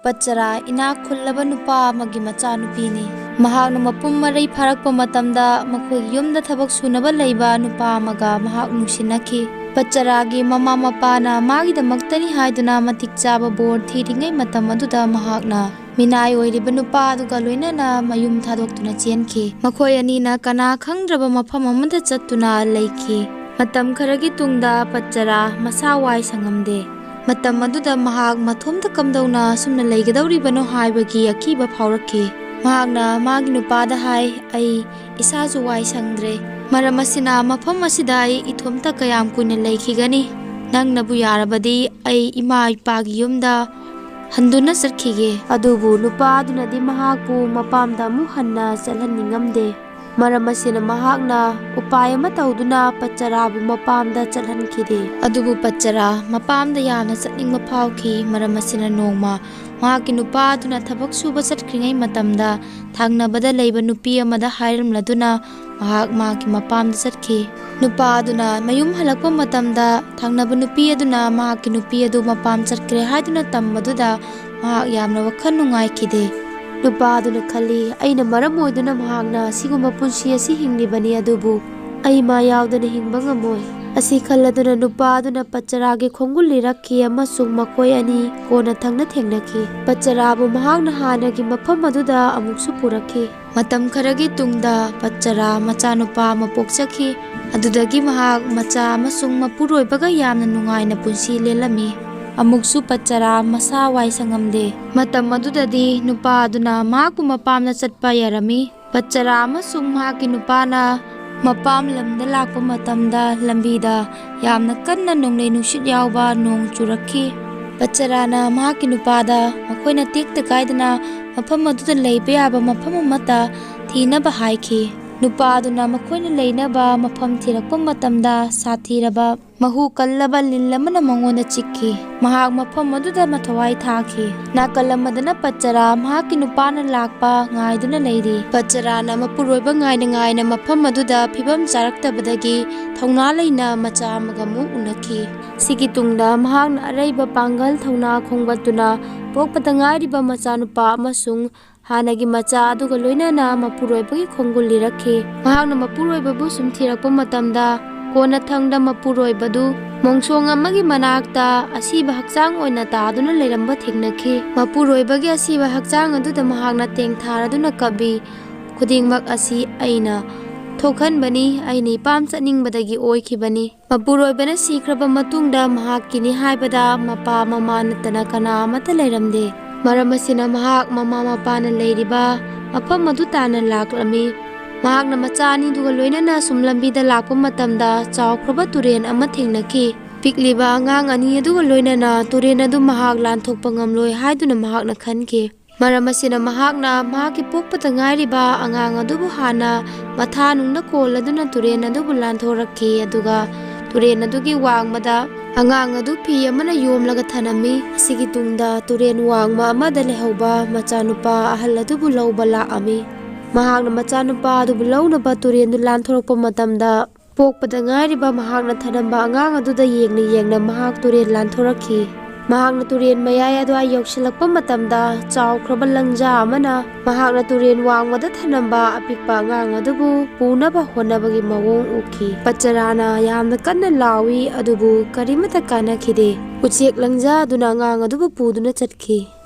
ꯄꯆꯔꯥ ꯏꯅꯥꯛ ꯈꯨꯜꯂꯕ ꯅꯨꯄꯥ ꯑꯃꯒꯤ ꯃꯆꯥꯅꯨꯄꯤꯅꯤ꯫ ꯃꯍꯥꯛꯅ ꯃꯄꯨꯡ ꯃꯔꯩ ꯐꯥꯔꯛꯄ ꯃꯇꯝꯗ ꯃꯈꯣꯏꯒꯤ ꯌꯨꯝꯗ ꯊꯕꯛ ꯁꯨꯅꯕ ꯂꯩꯕ ꯅꯨꯄꯥ ꯑꯃꯒ ꯃꯍꯥꯛ ꯅꯨꯡꯁꯤꯅꯈꯤ꯫ ꯄꯆꯔꯥꯒꯤ ꯃꯃꯥ ꯃꯄꯥꯅ ꯃꯥꯒꯤꯗꯃꯛꯇꯅꯤ ꯍꯥꯏꯗꯨꯅ ꯃꯇꯤꯛ ꯆꯥꯕ ꯕꯣꯔ ꯊꯤꯔꯤꯉꯩ ꯃꯇꯝ ꯑꯗꯨꯗ ꯃꯍꯥꯛꯅ ꯃꯤꯅꯥꯏ ꯑꯣꯏꯔꯤꯕ ꯅꯨꯄꯥ ꯑꯗꯨꯒ ꯂꯣꯏꯅꯅ ꯃꯌꯨꯝ ꯊꯥꯗꯣꯛꯇꯨꯅ ꯆꯦꯟꯈꯤ꯫ ꯃꯈꯣꯏ ꯑꯅꯤꯅ ꯀꯅꯥ ꯈꯪꯗ꯭ꯔꯕ ꯃꯐꯝ ꯑꯃꯗ ꯆꯠꯇꯨꯅ ꯂꯩꯈꯤ꯫ ꯃꯇꯝ ꯈꯔꯒꯤ ꯇꯨꯡꯗ ꯄꯆꯔꯥ ꯃꯁꯥ ꯋꯥꯏ ꯁꯪꯉꯝꯗꯦ꯫ ꯃꯇꯝ ꯑꯗꯨꯗ ꯃꯍꯥꯛ ꯃꯊꯣꯝꯇ ꯀꯝꯗꯧꯅ ꯁꯨꯝꯅ ꯂꯩꯒꯗꯧꯔꯤꯕꯅꯣ ꯍꯥꯏꯕꯒꯤ ꯑꯀꯤꯕ ꯐꯥꯎꯔꯛꯈꯤ꯫ ꯃꯍꯥꯛꯅ ꯃꯥꯒꯤ ꯅꯨꯄꯥꯗ ꯍꯥꯏ, "ꯑꯩ ꯏꯁꯥꯁꯨ ꯋꯥꯏ ꯁꯪꯗ꯭ꯔꯦ꯫ ꯃꯔꯝ ꯑꯁꯤꯅ ꯃꯐꯝ ꯑꯁꯤꯗ ꯑꯩ ꯏꯊꯣꯝꯇ ꯀꯌꯥꯝ ꯀꯨꯏꯅ ꯂꯩꯈꯤꯒꯅꯤ? ꯅꯪꯅꯕꯨ ꯌꯥꯔꯕꯗꯤ ꯑꯩ ꯏꯃꯥ ꯏꯄꯥꯒꯤ ꯌꯨꯝꯗ ꯍꯟꯗꯨꯅ ꯆꯠꯈꯤꯒꯦ"꯫ ꯑꯗꯨꯕꯨ ꯅꯨꯄꯥ ꯑꯗꯨꯅꯗꯤ ꯃꯍꯥꯛꯄꯨ ꯃꯄꯥꯝꯗ ꯑꯃꯨꯛ ꯍꯟꯅ ꯆꯠꯍꯟꯅꯤꯡꯉꯝꯗꯦ꯫ ꯃꯔꯝ ꯑꯁꯤꯅ ꯃꯍꯥꯛꯅ ꯎꯄꯥꯏ ꯑꯃ ꯇꯧꯗꯨꯅ ꯄꯆꯔꯥꯕꯨ ꯃꯄꯥꯝꯗ ꯆꯠꯍꯟꯈꯤꯗꯦ꯫ ꯑꯗꯨꯕꯨ ꯄꯆꯔꯥ ꯃꯄꯥꯝꯗ ꯌꯥꯝꯅ ꯆꯠꯅꯤꯡꯕ ꯐꯥꯎꯈꯤ꯫ ꯃꯔꯝ ꯑꯁꯤꯅ ꯅꯣꯡꯃ ꯃꯍꯥꯛꯀꯤ ꯅꯨꯄꯥ ꯑꯗꯨꯅ ꯊꯕꯛ ꯁꯨꯕ ꯆꯠꯈ꯭ꯔꯤꯉꯩ ꯃꯇꯝꯗ ꯊꯪꯅꯕꯗ ꯂꯩꯕ ꯅꯨꯄꯤ ꯑꯃꯗ ꯍꯥꯏꯔꯝꯂꯗꯨꯅ ꯃꯍꯥꯛ ꯃꯥꯒꯤ ꯃꯄꯥꯝꯗ ꯆꯠꯈꯤ꯫ ꯅꯨꯄꯥ ꯑꯗꯨꯅ ꯃꯌꯨꯝ ꯍꯜꯂꯛꯄ ꯃꯇꯝꯗ ꯊꯪꯅꯕ ꯅꯨꯄꯤ ꯑꯗꯨꯅ ꯃꯍꯥꯛꯀꯤ ꯅꯨꯄꯤ ꯑꯗꯨ ꯃꯄꯥꯝ ꯆꯠꯈ꯭ꯔꯦ ꯍꯥꯏꯗꯨꯅ ꯇꯝꯕꯗꯨꯗ ꯃꯍꯥꯛ ꯌꯥꯝꯅ ꯋꯥꯈꯜ ꯅꯨꯡꯉꯥꯏꯈꯤꯗꯦ꯫ ꯅꯨꯄꯥ ꯑꯗꯨꯅ ꯈꯜꯂꯤ, "ꯑꯩꯅ ꯃꯔꯝ ꯑꯣꯏꯗꯨꯅ ꯃꯍꯥꯛꯅ ꯑꯁꯤꯒꯨꯝꯕ ꯄꯨꯟꯁꯤ ꯑꯁꯤ ꯍꯤꯡꯂꯤꯕꯅꯤ, ꯑꯗꯨꯕꯨ ꯑꯩ ꯃꯥ ꯌꯥꯎꯗꯅ ꯍꯤꯡꯕ ꯉꯝꯃꯣꯏ"꯫ ꯑꯁꯤ ꯈꯜꯂꯗꯨꯅ ꯅꯨꯄꯥ ꯑꯗꯨꯅ ꯄꯆꯔꯥꯒꯤ ꯈꯣꯡꯒꯨꯜ ꯂꯤꯔꯛꯈꯤ ꯑꯃꯁꯨꯡ ꯃꯈꯣꯏ ꯑꯅꯤ ꯀꯣꯟꯅ ꯊꯪꯅ ꯊꯦꯡꯅꯈꯤ꯫ ꯄꯆꯔꯥꯕꯨ ꯃꯍꯥꯛꯅ ꯍꯥꯟꯅꯒꯤ ꯃꯐꯝ ꯑꯗꯨꯗ ꯑꯃꯨꯛꯁꯨ ꯄꯨꯔꯛꯈꯤ꯫ ꯃꯇꯝ ꯈꯔꯒꯤ ꯇꯨꯡꯗ ꯄꯆꯔꯥ ꯃꯆꯥꯅꯨꯄꯥ ꯑꯃ ꯄꯣꯛꯆꯈꯤ꯫ ꯑꯗꯨꯗꯒꯤ ꯃꯍꯥꯛ ꯃꯆꯥ ꯑꯃꯁꯨꯡ ꯃꯄꯨꯔꯣꯏꯕꯒ ꯌꯥꯝꯅ ꯅꯨꯡꯉꯥꯏꯅ ꯄꯨꯟꯁꯤ ꯂꯦꯜꯂꯝꯃꯤ꯫ ꯑꯃꯨꯛꯁꯨ ꯄꯆꯔꯥ ꯃꯁꯥ ꯋꯥꯏ ꯁꯪꯉꯝꯗꯦ꯫ ꯃꯇꯝ ꯑꯗꯨꯗꯗꯤ ꯅꯨꯄꯥ ꯑꯗꯨꯅ ꯃꯍꯥꯛꯄꯨ ꯃꯄꯥꯝꯗ ꯆꯠꯄ ꯌꯥꯔꯝꯃꯤ꯫ ꯄꯆꯔꯥ ꯑꯃꯁꯨꯡ ꯃꯍꯥꯛꯀꯤ ꯅꯨꯄꯥꯅ ꯃꯄꯥꯝ ꯂꯝꯗ ꯂꯥꯛꯄ ꯃꯇꯝꯗ ꯂꯝꯕꯤꯗ ꯌꯥꯝꯅ ꯀꯟꯅ ꯅꯣꯡꯂꯩ ꯅꯨꯡꯁꯤꯠ ꯌꯥꯎꯕ ꯅꯣꯡ ꯆꯨꯔꯛꯈꯤ꯫ ꯄꯆꯔꯥꯅ ꯃꯍꯥꯛꯀꯤ ꯅꯨꯄꯥꯗ ꯃꯈꯣꯏꯅ ꯇꯦꯛꯇ ꯀꯥꯏꯗꯅ ꯃꯐꯝ ꯑꯗꯨꯗ ꯂꯩꯕ ꯌꯥꯕ ꯃꯐꯝ ꯑꯃꯠꯇ ꯊꯤꯅꯕ ꯍꯥꯏꯈꯤ꯫ ꯅꯨꯄꯥ ꯑꯗꯨꯅ ꯃꯈꯣꯏꯅ ꯂꯩꯅꯕ ꯃꯐꯝ ꯊꯤꯔꯛꯄ ꯃꯇꯝꯗ ꯁꯥꯊꯤꯔꯕ ꯃꯍꯨ ꯀꯜꯂꯕ ꯂꯤꯟ ꯑꯃꯅ ꯃꯉꯣꯟꯗ ꯆꯤꯛꯈꯤ꯫ ꯃꯍꯥꯛ ꯃꯐꯝ ꯑꯗꯨꯗ ꯃꯊꯋꯥꯏ ꯊꯥꯈꯤ꯫ ꯅꯥꯀꯜ ꯑꯃꯗꯅ ꯄꯆꯔꯥ ꯃꯍꯥꯛꯀꯤ ꯅꯨꯄꯥꯅ ꯂꯥꯛꯄ ꯉꯥꯏꯗꯨꯅ ꯂꯩꯔꯤ꯫ ꯄꯆꯔꯥꯅ ꯃꯄꯨꯔꯣꯏꯕ ꯉꯥꯏꯅ ꯉꯥꯏꯅ ꯃꯐꯝ ꯑꯗꯨꯗ ꯐꯤꯕꯝ ꯆꯥꯔꯛꯇꯕꯗꯒꯤ ꯊꯧꯅꯥ ꯂꯩꯅ ꯃꯆꯥ ꯑꯃꯒ ꯑꯃꯨꯛ ꯎꯅꯈꯤ꯫ ꯁꯤꯒꯤ ꯇꯨꯡꯗ ꯃꯍꯥꯛꯅ ꯑꯔꯩꯕ ꯄꯥꯡꯒꯜ ꯊꯧꯅꯥ ꯈꯣꯡꯒꯠꯇꯨꯅ ꯄꯣꯛꯄꯗ ꯉꯥꯏꯔꯤꯕ ꯃꯆꯥꯅꯨꯄꯥ ꯑꯃꯁꯨꯡ ꯍꯥꯟꯅꯒꯤ ꯃꯆꯥ ꯑꯗꯨꯒ ꯂꯣꯏꯅꯅ ꯃꯄꯨꯔꯣꯏꯕꯒꯤ ꯈꯣꯡꯒꯨꯜ ꯂꯤꯔꯛꯈꯤ꯫ ꯃꯍꯥꯛꯅ ꯃꯄꯨꯔꯣꯏꯕꯕꯨ ꯁꯨꯝ ꯊꯤꯔꯛꯄ ꯃꯇꯝꯗ ꯀꯣꯟꯅꯊꯪꯗ ꯃꯄꯨꯔꯣꯏꯕꯗꯨ ꯃꯣꯡꯁꯣꯡ ꯑꯃꯒꯤ ꯃꯅꯥꯛꯇ ꯑꯁꯤꯕ ꯍꯛꯆꯥꯡ ꯑꯣꯏꯅ ꯇꯥꯗꯨꯅ ꯂꯩꯔꯝꯕ ꯊꯦꯡꯅꯈꯤ꯫ ꯃꯄꯨꯔꯣꯏꯕꯒꯤ ꯑꯁꯤꯕ ꯍꯛꯆꯥꯡ ꯑꯗꯨꯗ ꯃꯍꯥꯛꯅ ꯇꯦꯡꯊꯥꯔꯗꯨꯅ ꯀꯞꯄꯤ, "ꯈꯨꯗꯤꯡꯃꯛ ꯑꯁꯤ ꯑꯩꯅ ꯊꯣꯛꯍꯟꯕꯅꯤ, ꯑꯩꯅ ꯏꯄꯥꯝ ꯆꯠꯅꯤꯡꯕꯗꯒꯤ ꯑꯣꯏꯈꯤꯕꯅꯤ"꯫ ꯃꯄꯨꯔꯣꯏꯕꯅ ꯁꯤꯈ꯭ꯔꯕ ꯃꯇꯨꯡꯗ ꯃꯍꯥꯛꯀꯤꯅꯤ ꯍꯥꯏꯕꯗ ꯃꯄꯥ ꯃꯃꯥ ꯅꯠꯇꯅ ꯀꯅꯥ ꯑꯃꯠꯇ ꯂꯩꯔꯝꯗꯦ꯫ ꯃꯔꯝ ꯑꯁꯤꯅ ꯃꯍꯥꯛ ꯃꯃꯥ ꯃꯄꯥꯅ ꯂꯩꯔꯤꯕ ꯃꯐꯝ ꯑꯗꯨ ꯇꯥꯟꯅ ꯂꯥꯛꯂꯝꯃꯤ꯫ ꯃꯍꯥꯛꯅ ꯃꯆꯥ ꯑꯅꯤꯗꯨꯒ ꯂꯣꯏꯅꯅ ꯁꯨꯝ ꯂꯝꯕꯤꯗ ꯂꯥꯛꯄ ꯃꯇꯝꯗ ꯆꯥꯎꯈ꯭ꯔꯕ ꯇꯨꯔꯦꯟ ꯑꯃ ꯊꯦꯡꯅꯈꯤ꯫ ꯄꯤꯛꯂꯤꯕ ꯑꯉꯥꯡ ꯑꯅꯤ ꯑꯗꯨꯒ ꯂꯣꯏꯅꯅ ꯇꯨꯔꯦꯟ ꯑꯗꯨ ꯃꯍꯥꯛ ꯂꯥꯟꯊꯣꯛꯄ ꯉꯝꯂꯣꯏ ꯍꯥꯏꯗꯨꯅ ꯃꯍꯥꯛꯅ ꯈꯟꯈꯤ꯫ ꯃꯔꯝ ꯑꯁꯤꯅ ꯃꯍꯥꯛꯅ ꯃꯍꯥꯛꯀꯤ ꯄꯣꯛꯄꯗ ꯉꯥꯏꯔꯤꯕ ꯑꯉꯥꯡ ꯑꯗꯨꯕꯨ ꯍꯥꯟꯅ ꯃꯊꯥꯅꯨꯡꯗ ꯀꯣꯜꯂꯗꯨꯅ ꯇꯨꯔꯦꯟ ꯑꯗꯨꯕꯨ ꯂꯥꯟꯊꯣꯔꯛꯈꯤ꯫ ꯑꯗꯨꯒ ꯇꯨꯔꯦꯟ ꯑꯗꯨꯒꯤ ꯋꯥꯡꯃꯗ ꯑꯉꯥꯡ ꯑꯗꯨ ꯐꯤ ꯑꯃꯅ ꯌꯣꯝꯂꯒ ꯊꯅꯝꯃꯤ꯫ ꯑꯁꯤꯒꯤ ꯇꯨꯡꯗ ꯇꯨꯔꯦꯟ ꯋꯥꯡꯃ ꯑꯃꯗ ꯂꯩꯍꯧꯕ ꯃꯆꯥꯅꯨꯄꯥ ꯑꯍꯜ ꯑꯗꯨꯕꯨ ꯂꯧꯕ ꯂꯥꯛꯑꯝꯃꯤ꯫ ꯃꯍꯥꯛꯅ ꯃꯆꯥꯅꯨꯄꯥ ꯑꯗꯨꯕꯨ ꯂꯧꯅꯕ ꯇꯨꯔꯦꯟꯗꯨ ꯂꯥꯟꯊꯣꯔꯛꯄ ꯃꯇꯝꯗ ꯄꯣꯛꯄꯗ ꯉꯥꯏꯔꯤꯕ ꯃꯍꯥꯛꯅ ꯊꯅꯝꯕ ꯑꯉꯥꯡ ꯑꯗꯨꯗ ꯌꯦꯡꯅ ꯌꯦꯡꯅ ꯃꯍꯥꯛ ꯇꯨꯔꯦꯟ ꯂꯥꯟꯊꯣꯔꯛꯈꯤ꯫ ꯃꯍꯥꯛꯅ ꯇꯨꯔꯦꯟ ꯃꯌꯥꯏ ꯑꯗꯨꯋꯥꯏ ꯌꯧꯁꯤꯜꯂꯛꯄ ꯃꯇꯝꯗ ꯆꯥꯎꯈ꯭ꯔꯕ ꯂꯪꯖꯥ ꯑꯃꯅ ꯃꯍꯥꯛꯅ ꯇꯨꯔꯦꯟ ꯋꯥꯡꯃꯗ ꯊꯅꯝꯕ ꯑꯄꯤꯛꯄ ꯑꯉꯥꯡ ꯑꯗꯨꯕꯨ ꯄꯨꯅꯕ ꯍꯣꯠꯅꯕꯒꯤ ꯃꯑꯣꯡ ꯎꯈꯤ꯫ ꯄꯆꯔꯥꯅ ꯌꯥꯝꯅ ꯀꯟꯅ ꯂꯥꯎꯏ, ꯑꯗꯨꯕꯨ ꯀꯔꯤꯃꯠꯇ ꯀꯥꯟꯅꯈꯤꯗꯦ꯫ ꯎꯆꯦꯛ ꯂꯪꯖꯥ ꯑꯗꯨꯅ ꯑꯉꯥꯡ ꯑꯗꯨꯕꯨ ꯄꯨꯗꯨꯅ ꯆꯠꯈꯤ꯫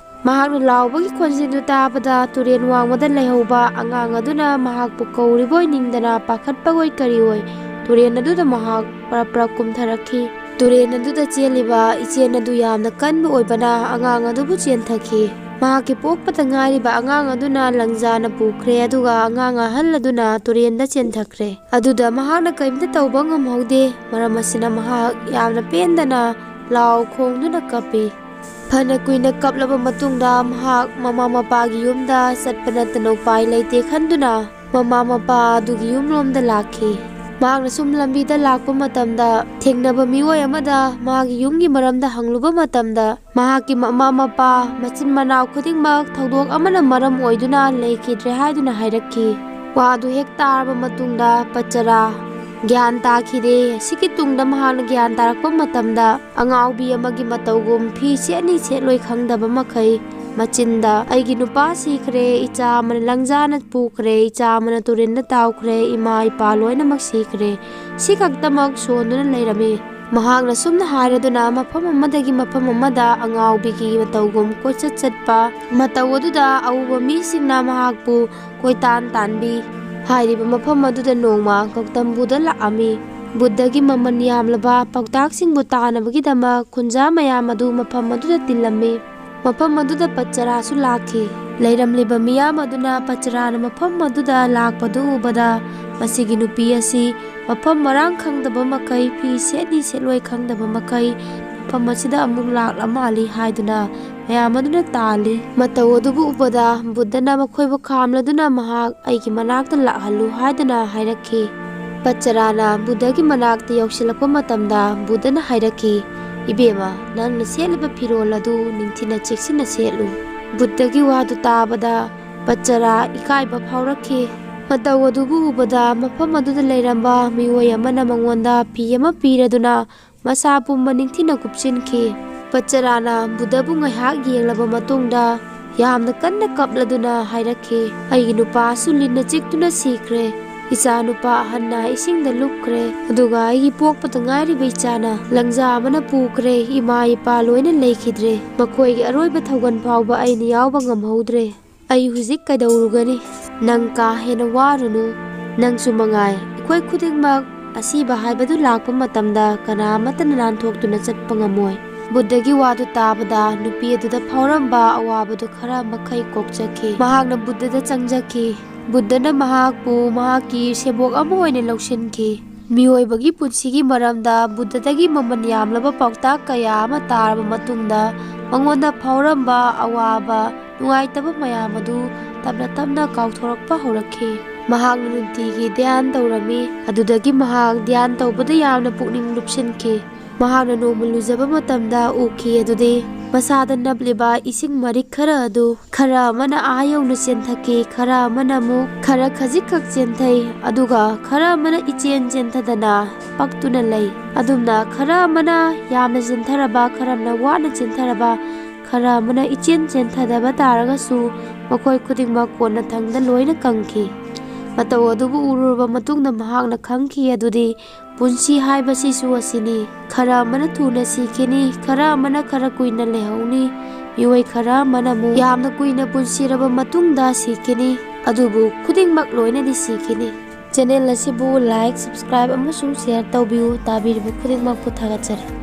ꯃꯍꯥꯛꯅ ꯂꯥꯎꯕꯒꯤ ꯈꯣꯟꯖꯦꯜꯗꯨ ꯇꯥꯕꯗ ꯇꯨꯔꯦꯟ ꯋꯥꯡꯃꯗ ꯂꯩꯍꯧꯕ ꯑꯉꯥꯡ ꯑꯗꯨꯅ ꯃꯍꯥꯛꯄꯨ ꯀꯧꯔꯤꯕꯣꯏ ꯅꯤꯡꯗꯅ ꯄꯥꯈꯠꯄꯒꯣꯏ ꯀꯔꯤꯑꯣꯏ ꯇꯨꯔꯦꯟ ꯑꯗꯨꯗ ꯃꯍꯥꯛ ꯄꯔꯞ ꯄꯔꯞ ꯀꯨꯝꯊꯔꯛꯈꯤ꯫ ꯇꯨꯔꯦꯟ ꯑꯗꯨꯗ ꯆꯦꯜꯂꯤꯕ ꯏꯆꯦꯜ ꯑꯗꯨ ꯌꯥꯝꯅ ꯀꯟꯕ ꯑꯣꯏꯕꯅ ꯑꯉꯥꯡ ꯑꯗꯨꯕꯨ ꯆꯦꯟꯊꯈꯤ꯫ ꯃꯍꯥꯛꯀꯤ ꯄꯣꯛꯄꯗ ꯉꯥꯏꯔꯤꯕ ꯑꯉꯥꯡ ꯑꯗꯨꯅ ꯂꯪꯖꯥꯅ ꯄꯨꯈ꯭ꯔꯦ, ꯑꯗꯨꯒ ꯑꯉꯥꯡ ꯑꯍꯜ ꯑꯗꯨꯅ ꯇꯨꯔꯦꯟꯗ ꯆꯦꯟꯊꯈ꯭ꯔꯦ꯫ ꯑꯗꯨꯗ ꯃꯍꯥꯛꯅ ꯀꯔꯤꯝꯇ ꯇꯧꯕ ꯉꯝꯍꯧꯗꯦ꯫ ꯃꯔꯝ ꯑꯁꯤꯅ ꯃꯍꯥꯛ ꯌꯥꯝꯅ ꯄꯦꯟꯗꯅ ꯂꯥꯎ ꯈꯣꯡꯗꯨꯅ ꯀꯞꯄꯤ꯫ ꯐꯅ ꯀꯨꯏꯅ ꯀꯞꯂꯕ ꯃꯇꯨꯡꯗ ꯃꯍꯥꯛ ꯃꯃꯥ ꯃꯄꯥꯒꯤ ꯌꯨꯝꯗ ꯆꯠꯄ ꯅꯠꯇꯅ ꯎꯄꯥꯏ ꯂꯩꯇꯦ ꯈꯟꯗꯨꯅ ꯃꯃꯥ ꯃꯄꯥ ꯑꯗꯨꯒꯤ ꯌꯨꯝꯂꯣꯝꯗ ꯂꯥꯛꯈꯤ꯫ ꯃꯍꯥꯛꯅ ꯁꯨꯝ ꯂꯝꯕꯤꯗ ꯂꯥꯛꯄ ꯃꯇꯝꯗ ꯊꯦꯡꯅꯕ ꯃꯤꯑꯣꯏ ꯑꯃꯗ ꯃꯥꯒꯤ ꯌꯨꯝꯒꯤ ꯃꯔꯝꯗ ꯍꯪꯂꯨꯕ ꯃꯇꯝꯗ ꯃꯍꯥꯛꯀꯤ ꯃꯃꯥ ꯃꯄꯥ ꯃꯆꯤꯟ ꯃꯅꯥꯎ ꯈꯨꯗꯤꯡꯃꯛ ꯊꯧꯗꯣꯛ ꯑꯃꯅ ꯃꯔꯝ ꯑꯣꯏꯗꯨꯅ ꯂꯩꯈꯤꯗ꯭ꯔꯦ ꯍꯥꯏꯗꯨꯅ ꯍꯥꯏꯔꯛꯈꯤ꯫ ꯋꯥ ꯑꯗꯨ ꯍꯦꯛ ꯇꯥꯔꯕ ꯃꯇꯨꯡꯗ ꯄꯆꯔꯥ ꯒ꯭ꯌꯥꯟ ꯇꯥꯈꯤꯗꯦ꯫ ꯑꯁꯤꯒꯤ ꯇꯨꯡꯗ ꯃꯍꯥꯛꯅ ꯒ꯭ꯌꯥꯟ ꯇꯥꯔꯛꯄ ꯃꯇꯝꯗ ꯑꯉꯥꯎꯕꯤ ꯑꯃꯒꯤ ꯃꯇꯧꯒꯨꯝ ꯐꯤ ꯁꯦꯠꯅꯤ ꯁꯦꯠꯂꯣꯏ ꯈꯪꯗꯕ ꯃꯈꯩ ꯃꯆꯤꯟꯗ ꯑꯩꯒꯤ ꯅꯨꯄꯥ ꯁꯤꯈ꯭ꯔꯦ, ꯏꯆꯥ ꯑꯃꯅ ꯂꯪꯖꯥꯅ ꯄꯨꯈ꯭ꯔꯦ, ꯏꯆꯥ ꯑꯃꯅ ꯇꯨꯔꯦꯟꯗ ꯇꯥꯎꯈ꯭ꯔꯦ, ꯏꯃꯥ ꯏꯄꯥ ꯂꯣꯏꯅꯃꯛ ꯁꯤꯈ꯭ꯔꯦ, ꯁꯤ ꯈꯛꯇꯃꯛ ꯁꯣꯟꯗꯨꯅ ꯂꯩꯔꯝꯃꯤ꯫ ꯃꯍꯥꯛꯅ ꯁꯨꯝꯅ ꯍꯥꯏꯔꯗꯨꯅ ꯃꯐꯝ ꯑꯃꯗꯒꯤ ꯃꯐꯝ ꯑꯃꯗ ꯑꯉꯥꯎꯕꯤꯒꯤ ꯃꯇꯧꯒꯨꯝ ꯀꯣꯏꯆꯠ ꯆꯠꯄ, ꯃꯇꯧ ꯑꯗꯨꯗ ꯑꯎꯕ ꯃꯤꯁꯤꯡꯅ ꯃꯍꯥꯛꯄꯨ ꯀꯣꯏꯇꯥꯟ ꯇꯥꯟꯕꯤ꯫ ꯍꯥꯏꯔꯤꯕ ꯃꯐꯝ ꯑꯗꯨꯗ ꯅꯣꯡꯃ ꯒꯧꯇꯝ ꯕꯨꯙ ꯂꯥꯛꯑꯝꯃꯤ꯫ ꯕꯨꯙꯒꯤ ꯃꯃꯜ ꯌꯥꯝꯂꯕ ꯄꯥꯎꯇꯥꯛꯁꯤꯡꯕꯨ ꯇꯥꯅꯕꯒꯤꯗꯃꯛ ꯈꯨꯟꯖꯥ ꯃꯌꯥꯝ ꯑꯗꯨ ꯃꯐꯝ ꯑꯗꯨꯗ ꯇꯤꯜꯂꯝꯃꯤ꯫ ꯃꯐꯝ ꯑꯗꯨꯗ ꯄꯆꯔꯥꯁꯨ ꯂꯥꯛꯈꯤ꯫ ꯂꯩꯔꯝꯂꯤꯕ ꯃꯤꯌꯥꯝ ꯑꯗꯨꯅ ꯄꯆꯔꯥꯅ ꯃꯐꯝ ꯑꯗꯨꯗ ꯂꯥꯛꯄꯗꯨ ꯎꯕꯗ ꯃꯁꯤꯒꯤ ꯅꯨꯄꯤ ꯑꯁꯤ ꯃꯐꯝ ꯃꯔꯥꯡ ꯈꯪꯗꯕ ꯃꯈꯩ, ꯐꯤ ꯁꯦꯠꯅꯤ ꯁꯦꯠꯂꯣꯏ ꯈꯪꯗꯕ ꯃꯈꯩ ꯃꯐꯝ ꯑꯁꯤꯗ ꯑꯃꯨꯛ ꯂꯥꯛꯂ ꯃꯥꯜꯂꯤ ꯍꯥꯏꯗꯨꯅ ꯃꯌꯥꯝ ꯑꯗꯨꯅ ꯇꯥꯜꯂꯤ꯫ ꯃꯇꯧ ꯑꯗꯨꯕꯨ ꯎꯕꯗ ꯕꯨꯙꯅ ꯃꯈꯣꯏꯕꯨ ꯈꯥꯝꯂꯗꯨꯅ ꯃꯍꯥꯛ ꯑꯩꯒꯤ ꯃꯅꯥꯛꯇ ꯂꯥꯛꯍꯜꯂꯨ ꯍꯥꯏꯗꯨꯅ ꯍꯥꯏꯔꯛꯈꯤ꯫ ꯄꯆꯔꯥꯅ ꯕꯨꯙꯒꯤ ꯃꯅꯥꯛꯇ ꯌꯧꯁꯤꯜꯂꯛꯄ ꯃꯇꯝꯗ ꯕꯨꯙꯅ ꯍꯥꯏꯔꯛꯈꯤ, "ꯏꯕꯦꯝꯃ, ꯅꯪꯅ ꯁꯦꯠꯂꯤꯕ ꯐꯤꯔꯣꯜ ꯑꯗꯨ ꯅꯤꯡꯊꯤꯅ ꯆꯦꯛꯁꯤꯟꯅ ꯁꯦꯠꯂꯨ"꯫ ꯕꯨꯙꯒꯤ ꯋꯥꯗꯨ ꯇꯥꯕꯗ ꯄꯆꯔꯥ ꯏꯀꯥꯏꯕ ꯐꯥꯎꯔꯛꯈꯤ꯫ ꯃꯇꯧ ꯑꯗꯨꯕꯨ ꯎꯕꯗ ꯃꯐꯝ ꯑꯗꯨꯗ ꯂꯩꯔꯝꯕ ꯃꯤꯑꯣꯏ ꯑꯃꯅ ꯃꯉꯣꯟꯗ ꯐꯤ ꯑꯃ ꯄꯤꯔꯗꯨꯅ ꯃꯁꯥ ꯄꯨꯝꯕ ꯅꯤꯡꯊꯤꯅ ꯀꯨꯞꯁꯤꯟꯈꯤ꯫ ꯄꯆꯔꯥꯅ ꯕꯨꯙꯕꯨ ꯉꯥꯏꯍꯥꯛ ꯌꯦꯡꯂꯕ ꯃꯇꯨꯡꯗ ꯌꯥꯝꯅ ꯀꯟꯅ ꯀꯞꯂꯗꯨꯅ ꯍꯥꯏꯔꯛꯈꯤ, "ꯑꯩꯒꯤ ꯅꯨꯄꯥꯁꯨ ꯂꯤꯟꯅ ꯆꯤꯛꯇꯨꯅ ꯁꯤꯈ꯭ꯔꯦ, ꯏꯆꯥ ꯅꯨꯄꯥ ꯑꯍꯟꯅ ꯏꯁꯤꯡꯗ ꯂꯨꯞꯈ꯭ರೆ, ꯑꯗꯨꯒ ꯑꯩꯒꯤ ꯄꯣꯛꯄꯗ ꯉꯥꯏꯔꯤꯕ ꯏꯆꯥꯅ ꯂꯪꯖꯥ ꯑꯃꯅ ꯄꯨꯈ꯭ꯔꯦ, ꯏꯃꯥ ꯏꯄꯥ ꯂꯣꯏꯅ ꯂꯩꯈꯤꯗ꯭ꯔꯦ, ꯃꯈꯣꯏꯒꯤ ꯑꯔꯣꯏꯕ ꯊꯧꯒꯜ ꯐꯥꯎꯕ ꯑꯩꯅ ꯌꯥꯎꯕ ꯉꯝꯍꯧꯗ꯭ꯔꯦ꯫ ꯑꯩ ꯍꯧꯖꯤꯛ ꯀꯩꯗꯧꯔꯨꯒꯅꯤ? ꯅꯪ ꯀꯥ ꯍꯦꯟꯅ ꯋꯥꯔꯨꯅꯨ, ꯅꯪꯁꯨ mangāi, ꯑꯩꯈꯣꯏ ꯈꯨꯗꯤꯡꯃꯛ ꯑꯁꯤꯕ ꯍꯥꯏꯕꯗꯨ ꯂꯥꯛꯄ ꯃꯇꯝꯗ ꯀꯅꯥ ꯑꯃꯠꯇꯅ ꯅꯥꯟꯊꯣꯛꯇꯨꯅ ꯆꯠꯄ ꯉꯝꯃꯣꯏ"꯫ ꯕꯨꯙꯒꯤ ꯋꯥꯗꯨ ꯇꯥꯕꯗ ꯅꯨꯄꯤ ꯑꯗꯨꯗ ꯐꯥꯎꯔꯝꯕ ꯑꯋꯥꯕꯗꯨ ꯈꯔ ꯃꯈꯩ ꯀꯣꯛꯆꯈꯤ꯫ ꯃꯍꯥꯛꯅ ꯕꯨꯙꯗ ꯆꯪꯖꯈꯤ꯫ ꯕꯨꯙꯅ ꯃꯍꯥꯛꯄꯨ ꯃꯍꯥꯛꯀꯤ ꯁꯦꯕꯣꯛ ꯑꯃ ꯑꯣꯏꯅ ꯂꯧꯁꯤꯟꯈꯤ꯫ ꯃꯤꯑꯣꯏꯕꯒꯤ ꯄꯨꯟꯁꯤꯒꯤ ꯃꯔꯝꯗ ꯕꯨꯙꯗꯒꯤ ꯃꯃꯜ ꯌꯥꯝꯂꯕ ꯄꯥꯎꯇꯥꯛ ꯀꯌꯥ ꯑꯃ ꯇꯥꯔꯕ ꯃꯇꯨꯡꯗ ꯃꯉꯣꯟꯗ ꯐꯥꯎꯔꯝꯕ ꯑꯋꯥꯕ ꯅꯨꯡꯉꯥꯏꯇꯕ ꯃꯌꯥꯝ ꯑꯗꯨ ꯇꯞꯅ ꯇꯞꯅ ꯀꯥꯎꯊꯣꯔꯛꯄ ꯍꯧꯔꯛꯈꯤ꯫ ꯃꯍꯥꯛꯅ ꯅꯨꯡꯇꯤꯒꯤ ꯙ꯭ꯌꯥꯟ ꯇꯧꯔꯝꯃꯤ꯫ ꯑꯗꯨꯗꯒꯤ ꯃꯍꯥꯛ ꯙ꯭ꯌꯥꯟ ꯇꯧꯕꯗ ꯌꯥꯝꯅ ꯄꯨꯛꯅꯤꯡ ꯂꯨꯞꯁꯤꯟꯈꯤ꯫ ꯃꯍꯥꯛꯅ ꯅꯣꯡꯃ ꯂꯨꯖꯕ ꯃꯇꯝꯗ ꯎꯈꯤ ꯑꯗꯨꯗꯤ ꯃꯁꯥꯗ ꯅꯞꯂꯤꯕ ꯏꯁꯤꯡ ꯃꯔꯤꯛ ꯈꯔ ꯑꯗꯨ ꯈꯔ ꯑꯃꯅ ꯑꯥ ꯌꯧꯅ ꯆꯦꯟꯊꯈꯤ, ꯈꯔ ꯑꯃꯅ ꯑꯃꯨꯛ ꯈꯔ ꯈꯖꯤꯛꯈꯛ ꯆꯦꯟꯊꯩ, ꯑꯗꯨꯒ ꯈꯔ ꯑꯃꯅ ꯏꯆꯦꯟ ꯆꯦꯟꯊꯗꯅ ꯄꯛꯇꯨꯅ ꯂꯩ꯫ ꯑꯗꯨꯝꯅ ꯈꯔ ꯑꯃꯅ ꯌꯥꯝꯅ ꯆꯦꯟꯊꯔꯕ, ꯈꯔ ꯑꯃꯅ ꯋꯥꯅ ꯆꯦꯟꯊꯔꯕ, ꯈꯔ ꯑꯃꯅ ꯏꯆꯦꯟ ꯆꯦꯟꯊꯗꯕ ꯇꯥꯔꯒꯁꯨ ꯃꯈꯣꯏ ꯈꯨꯗꯤꯡꯃꯛ ꯀꯣꯟꯅꯊꯪꯗ ꯂꯣꯏꯅ ꯀꯪꯈꯤ꯫ ꯃꯇꯧ ꯑꯗꯨꯕꯨ ꯎꯔꯨꯔꯕ ꯃꯇꯨꯡꯗ ꯃꯍꯥꯛꯅ ꯈꯪꯈꯤ ꯑꯗꯨꯗꯤ ꯄꯨꯟꯁꯤ ꯍꯥꯏꯕꯁꯤꯁꯨ ꯑꯁꯤꯅꯤ, ꯈꯔ ꯑꯃꯅ ꯊꯨꯅ ꯁꯤꯈꯤꯅꯤ, ꯈꯔ ꯑꯃꯅ ꯈꯔ ꯀꯨꯏꯅ ꯂꯩꯍꯧꯅꯤ, ꯃꯤꯑꯣꯏ ꯈꯔ ꯑꯃꯅ ꯑꯃꯨꯛ ꯌꯥꯝꯅ ꯀꯨꯏꯅ ꯄꯨꯟꯁꯤꯔꯕ ꯃꯇꯨꯡꯗ ꯁꯤꯈꯤꯅꯤ, ꯑꯗꯨꯕꯨ ꯈꯨꯗꯤꯡꯃꯛ ꯂꯣꯏꯅꯗꯤ ꯁꯤꯈꯤꯅꯤ꯫ ꯆꯦꯅꯦꯜ ꯑꯁꯤꯕꯨ ꯂꯥꯏꯛ, ꯁꯕꯁꯀ꯭ꯔꯥꯏꯕ ꯑꯃꯁꯨꯡ ꯁꯦꯌꯔ ꯇꯧꯕꯤꯌꯨ꯫ ꯇꯥꯕꯤꯔꯤꯕ ꯈꯨꯗꯤꯡꯃꯛꯄꯨ ꯊꯥꯒꯠꯆꯔꯤ꯫